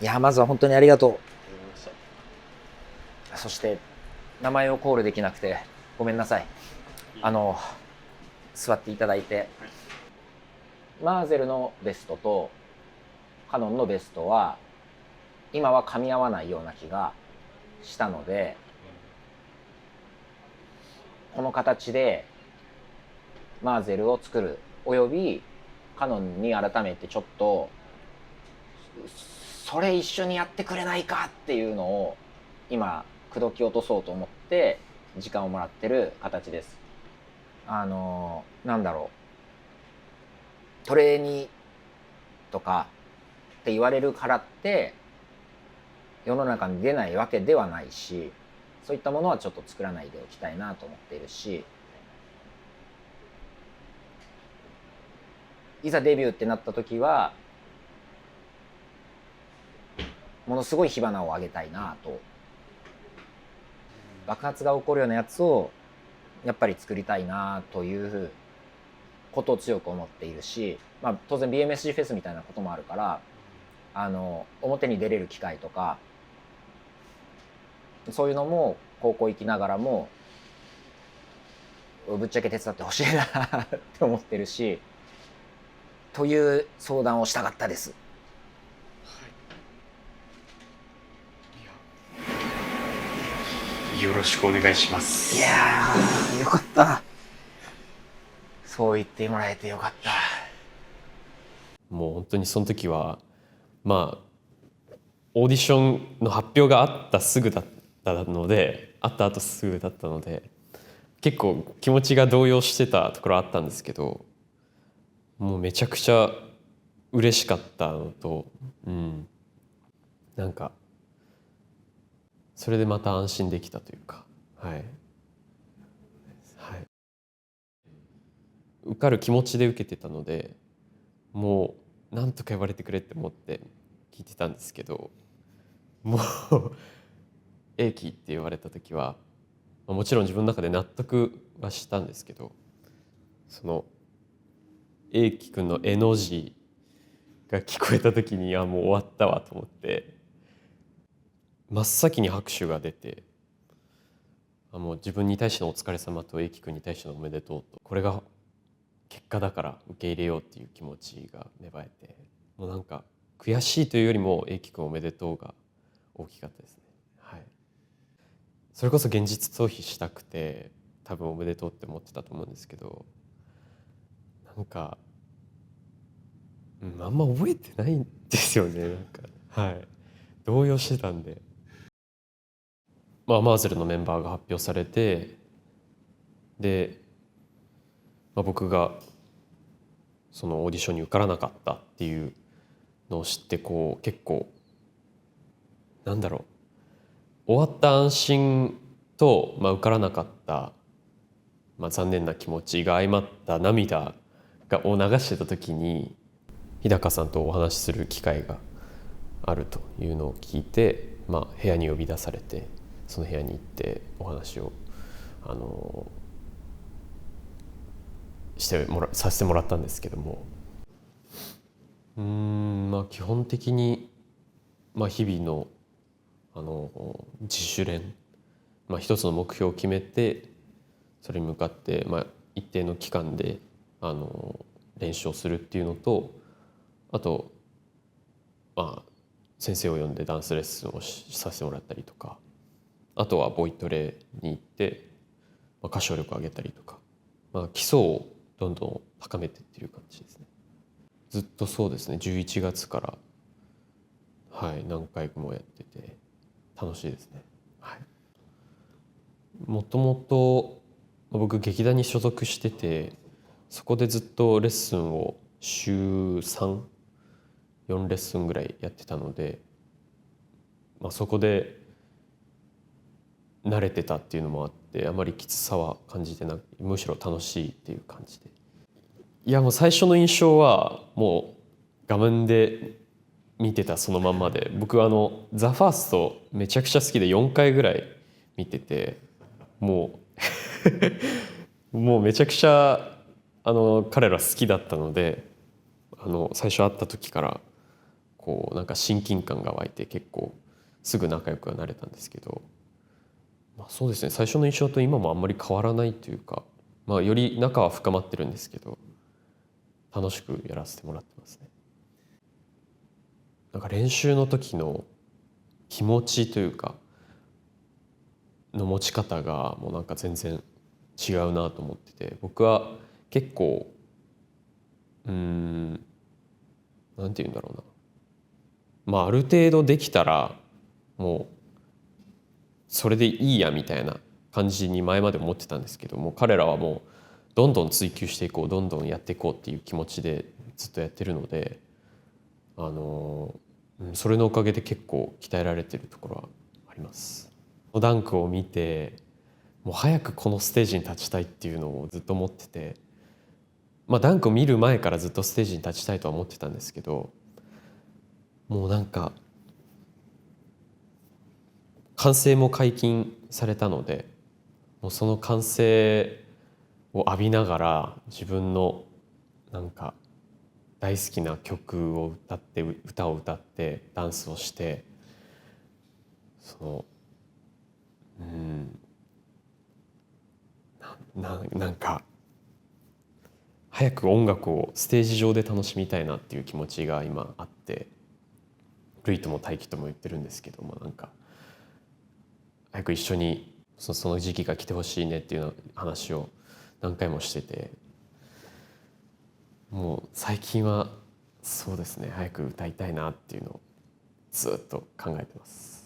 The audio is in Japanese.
いや、まずは本当にありがとう。そして名前をコールできなくてごめんなさい。座っていただいて、マーゼルのベストとカノンのベストは今は噛み合わないような気がしたので、この形でマーゼルを作るおよびカノンに改めてちょっとそれ一緒にやってくれないかっていうのを今口説き落とそうと思って時間をもらってる形です。なんだろう、トレーニーとかって言われるからって世の中に出ないわけではないし、そういったものはちょっと作らないでおきたいなと思っているし、いざデビューってなった時はものすごい火花を上げたいなと、爆発が起こるようなやつをやっぱり作りたいなということを強く思っているし、まあ、当然 BMSG フェスみたいなこともあるから、表に出れる機会とかそういうのも高校行きながらもぶっちゃけ手伝ってほしいなって思ってるし、という相談をしたかったです。よろしくお願いします。いやー、よかった。そう言ってもらえてよかった。もう本当にその時はまあオーディションの発表があったすぐだったので、あった後すぐだったので結構気持ちが動揺してたところあったんですけど、もうめちゃくちゃ嬉しかったのと、なんかそれでまた安心できたというか、はい、受かる気持ちで受けてたので、もうなんとか呼ばれてくれって思って聞いてたんですけど、もう英気って言われた時はもちろん自分の中で納得はしたんですけど、その英気くんの絵の字が聞こえた時にもう終わったわと思って、真っ先に拍手が出て、もう自分に対してのお疲れ様と英気くんに対してのおめでとうと、これが結果だから受け入れようっていう気持ちが芽生えて、もうなんか悔しいというよりも英気くんおめでとうが大きかったですね。はい、それこそ現実逃避したくて多分おめでとうって思ってたと思うんですけど、なんか、あんま覚えてないんですよね。なんか、はい、動揺してたんで、マーゼルのメンバーが発表されて、で、僕がそのオーディションに受からなかったっていうのを知って、こう結構なんだろう、終わった安心と、受からなかった、残念な気持ちが相まった涙を流してた時に、日高さんとお話しする機会があるというのを聞いて、部屋に呼び出されて、その部屋に行ってお話をさせてもらったんですけども、基本的に、日々の自主練、一つの目標を決めてそれに向かって、一定の期間で練習をするっていうのと、あと先生を呼んでダンスレッスンをさせてもらったりとか、あとはボイトレに行って、歌唱力を上げたりとか、基礎をどんどん高めてっていう感じですね。ずっとそうですね、11月から、何回もやってて楽しいですね。もともと僕劇団に所属してて、そこでずっとレッスンを週34レッスンぐらいやってたので、そこで慣れてたっていうのもあって、あまりきつさは感じてなく、むしろ楽しいっていう感じで、いやもう最初の印象はもう画面で見てたそのまんまで、僕ザ・ファーストめちゃくちゃ好きで4回ぐらい見てて、もうもうめちゃくちゃ彼ら好きだったので、最初会った時からこうなんか親近感が湧いて結構すぐ仲良くはなれたんですけど、まあ、そうですね、最初の印象と今もあんまり変わらないというか、まあ、より仲は深まってるんですけど楽しくやらせてもらってますね。なんか練習の時の気持ちというかの持ち方がもうなんか全然違うなと思ってて、僕は結構なんて言うんだろうな、まあある程度できたらもうそれでいいやみたいな感じに前まで思ってたんですけども、彼らはもうどんどん追求していこう、どんどんやっていこうっていう気持ちでずっとやってるので、それのおかげで結構鍛えられてるところはあります。ダンクを見てもう早くこのステージに立ちたいっていうのをずっと思ってて、まあダンクを見る前からずっとステージに立ちたいとは思ってたんですけど、もうなんか歓声も解禁されたので、もうその歓声を浴びながら自分のなんか大好きな曲を歌って歌を歌ってダンスをして、そのなんか早く音楽をステージ上で楽しみたいなっていう気持ちが今あって、ルイとも大輝とも言ってるんですけども、なんか早く一緒にその時期が来てほしいねっていう話を何回もしてて、もう最近はそうですね、早く歌いたいなっていうのをずっと考えてます。